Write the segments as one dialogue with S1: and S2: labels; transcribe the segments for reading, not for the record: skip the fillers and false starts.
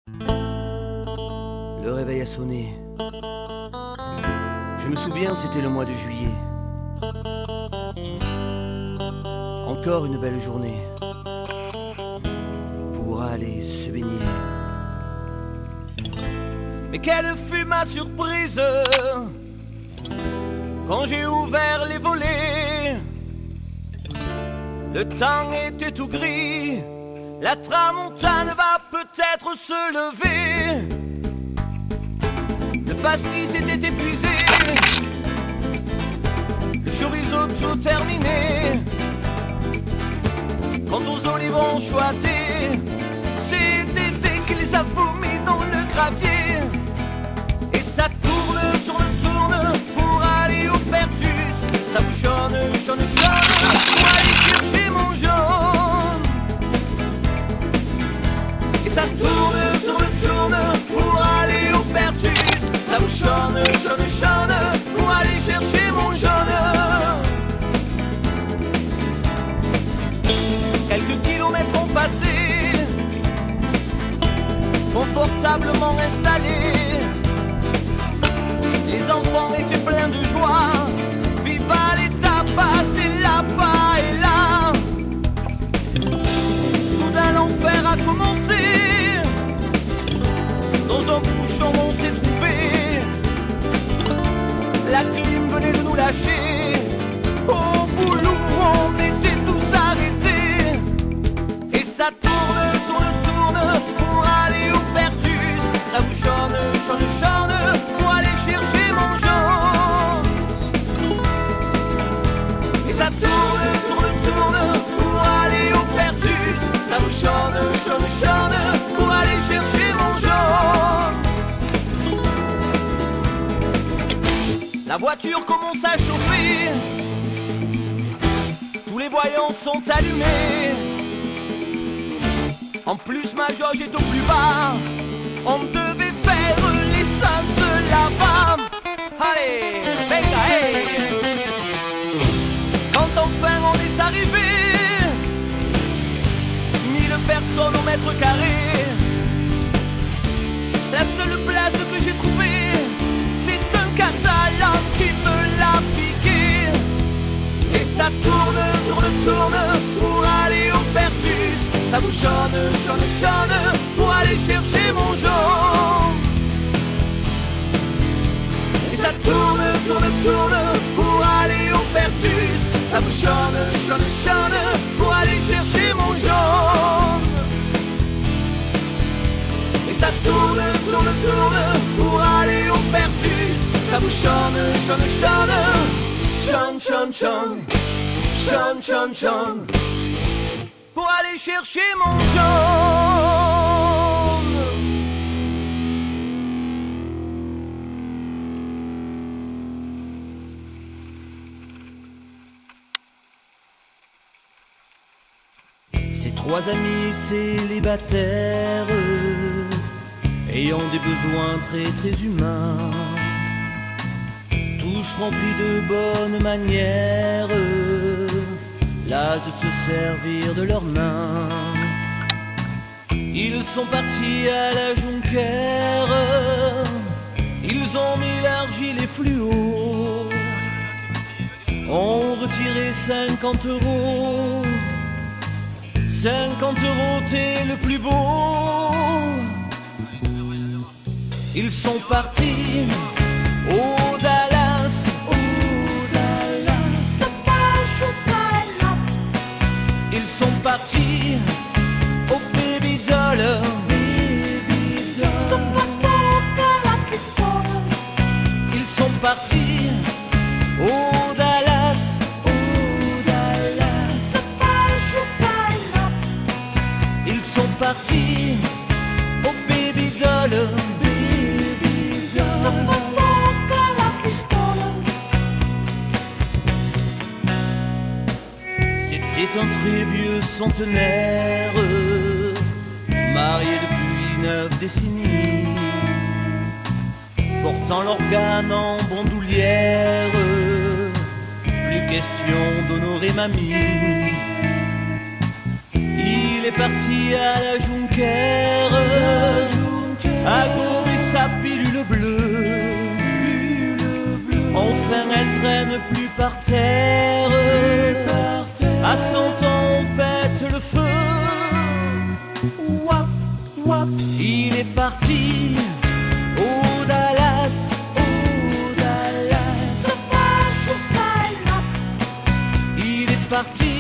S1: Le réveil a sonné. Je me souviens, c'était le mois de juillet. Encore une belle journée pour aller se baigner. Mais quelle fut ma surprise quand j'ai ouvert les volets. Le temps était tout gris, la tramontane va peut-être se lever. Le pastis était épuisé, le chorizo tout terminé. Quant aux olivons choités, c'est Dédé qui les a vomis dans le gravier. Et ça tourne pour aller au Pertus. Ça bouchonne, chonne, pour aller chercher mon jaune. Et ça tourne pour aller au Pertus. Ça bouchonne, chonne, pour aller chercher mon jaune. Quelques kilomètres ont passé, confortablement installés. Les enfants étaient pleins de joie. Viva les tapas, c'est là-bas et là. Soudain l'enfer a commencé. Dans un bouchon on s'est trouvé. La clim venait de nous lâcher. Au boulot on était tous arrêtés. Et ça tourne pour aller au Pertus. Ça bouchonne, chonne pour aller chercher mon jaune. Et ça tourne pour aller au Pertus. Ça bouchonne pour aller chercher mon jaune. La voiture commence à chauffer. Tous les voyants sont allumés. En plus ma jauge est au plus bas. On devait faire l'essence là-bas. Allez, venga, hey. Quand enfin on est arrivé, 1000 personnes au mètre carré. La seule place que j'ai trouvée, c'est un Catalan qui me l'a piqué. Et ça tourne pour aller au Pertus. Ça bouchonne pour aller chercher mon jaune. Et ça tourne pour aller au Pertus. Ça bouchonne pour aller chercher mon jaune. Et ça tourne pour aller au Pertus. Ça bouchonne, chonne pour aller chercher mon jaune. Ces trois amis célibataires, ayant des besoins très très humains, tous remplis de bonnes manières, las de se servir de leurs mains. Ils sont partis à la Jonquère, ils ont mis l'argile et fluo, ont retiré 50 €. 50 €, t'es le plus beau. Ils sont partis au Dallas. Ils sont partis au Baby Doll. Ils sont partis au Dallas. Ils sont partis au Baby Doll. C'était un très vieux centenaire, marié depuis 9 décennies, portant l'organe en bandoulière. Plus question d'honorer mamie. Il est parti à la Jonquère. par terre. À 100 ans on pète le feu. Wap, wap. Il est parti au Dallas, au Dallas. Il est parti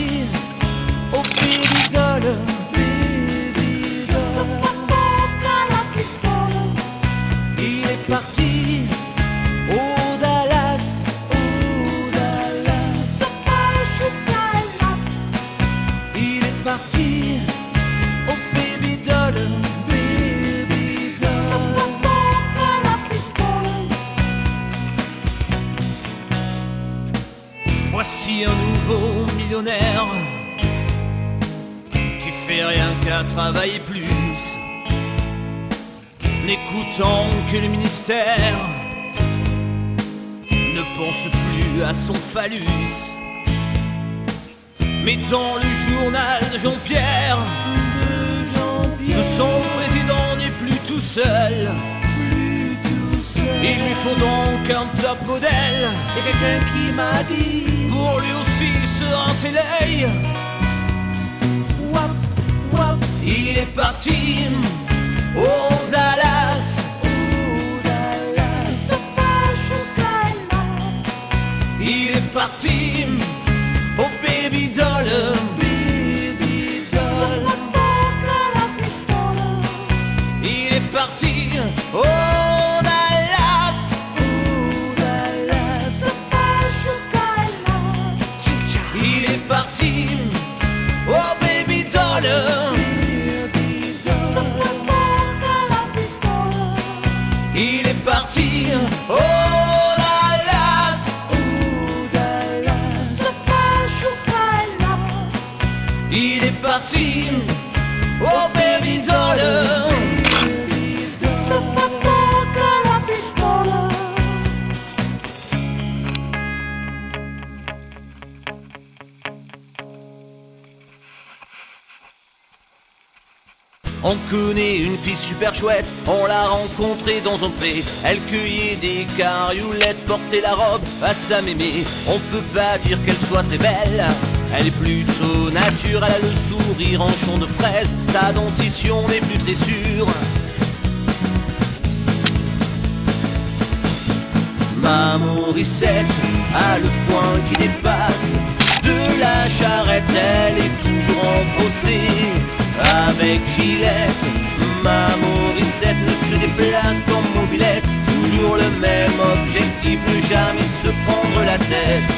S1: au Baby Doll. Il est parti au Dallas, au Dallas. Il est parti au Baby Doll, Baby Doll. Voici un nouveau millionnaire qui fait rien qu'à travailler plus, n'écoutant que le ministère, ne pense plus à son phallus, mettant le journal de Jean-Pierre, son président n'est plus tout seul. Il lui faut donc un top modèle. Et quelqu'un qui m'a dit pour lui aussi se rincer l'œil. Wap, wap. Il est parti au Dallas, au Dallas. Il est parti au Baby Doll, Baby Doll. Il est parti au Dallas, au Dallas. Il est parti au Baby Doll. Il est parti au Dallas, au Dallas. Il est parti au Baby Doll. On connaît une fille super chouette, on l'a rencontrée dans un pré. Elle cueillait des cariolettes, portait la robe à sa mémé. On peut pas dire qu'elle soit très belle, elle est plutôt nature. Elle a le sourire en champ de fraise, sa dentition n'est plus très sûre. Ma Morissette a le foin qui dépasse de la charrette, elle est toujours en procès avec Gillette. Ma Morissette ne se déplace qu'en mobilette, toujours le même objectif, ne jamais se prendre la tête.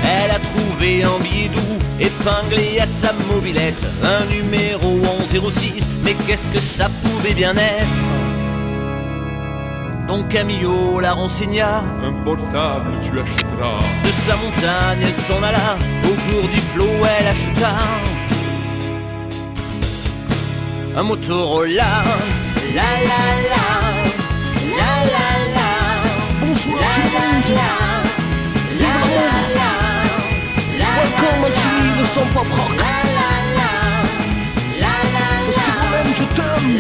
S1: Elle a trouvé un billet doux épinglé à sa mobilette, un numéro en 06, mais qu'est-ce que ça pouvait bien être? Donc Camillo la renseigna.
S2: Un portable tu achèteras.
S1: De sa montagne elle s'en alla, au cours du flot elle acheta un Motorola. La la la, la la la.
S3: Bonsoir tout le monde. Vive l'amour. Welcome à Chili, le son pop rock. Ségolène, je t'aime.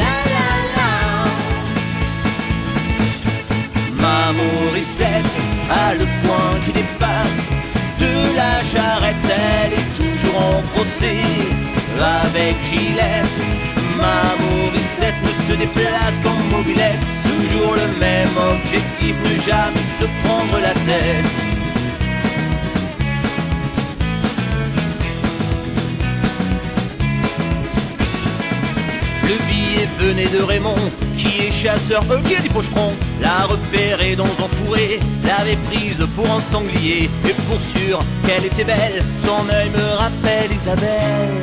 S1: Ma Morissette a le foin qui dépasse de la charrette, elle est toujours en procès avec Gillette. Ma Morissette ne se déplace qu'en mobilette, toujours le même objectif, ne jamais se prendre la tête. Le billet venait de Raymond, qui est chasseur, qui est du pocheron. L'a repéré dans un fourré, l'avait prise pour un sanglier. Et pour sûr qu'elle était belle, son œil me rappelle Isabelle.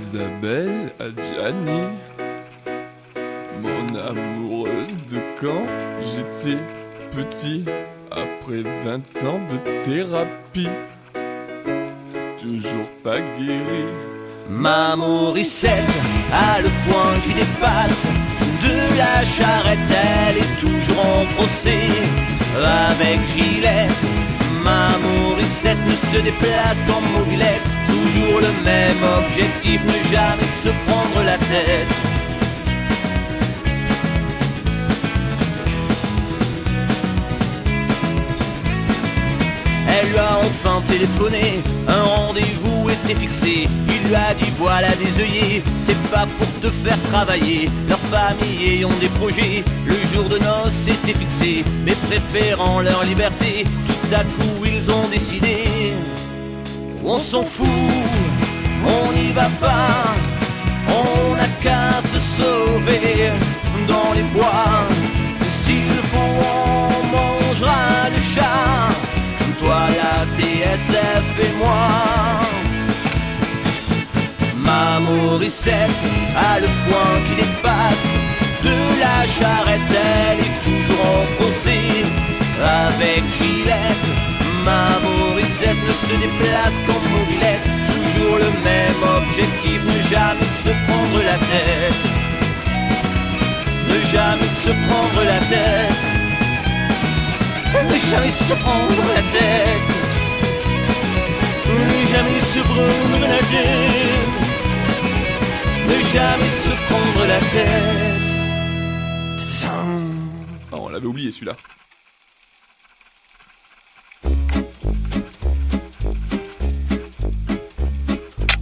S2: Isabelle Adjani, mon amoureuse de quand j'étais petit, après 20 ans de thérapie, toujours pas guéri.
S1: Ma Morissette a le foin qui dépasse de la charrette, elle est toujours en procès avec Gillette. Ma Morissette ne se déplace qu'en mobilette, toujours le même objectif, ne jamais se prendre la tête. enfin téléphoné, un rendez-vous était fixé. Il lui a dit voilà des œillets, c'est pas pour te faire travailler. Leur famille ayant des projets, le jour de noces était fixé. Mais préférant leur liberté, tout à coup ils ont décidé. On s'en fout, on n'y va pas, on n'a qu'à se sauver dans les bois. S'il faut on mangera le chat, comme toi la TSF et moi. Ma Morissette a le poing qui dépasse, de la charrette elle est toujours en procès. Avec Gillette, ma Morissette ne se déplace qu'en mobilette. Toujours le même objectif, ne jamais se prendre la tête. Ne jamais se prendre la tête. Ne jamais se prendre la tête. Ne jamais se prendre la tête. Ne jamais se prendre la tête.
S2: Ah, on l'avait oublié celui-là.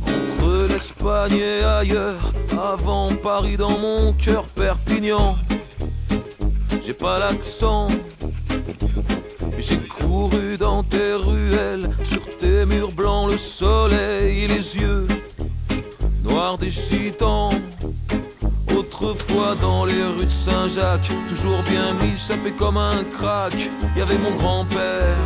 S3: Entre l'Espagne et ailleurs, avant Paris dans mon cœur Perpignan. J'ai pas l'accent, mais j'ai couru dans tes ruelles, sur tes murs blancs le soleil et les yeux noirs des gitans. Autrefois dans les rues de Saint-Jacques, toujours bien mis, sapé comme un crack. Y avait mon grand-père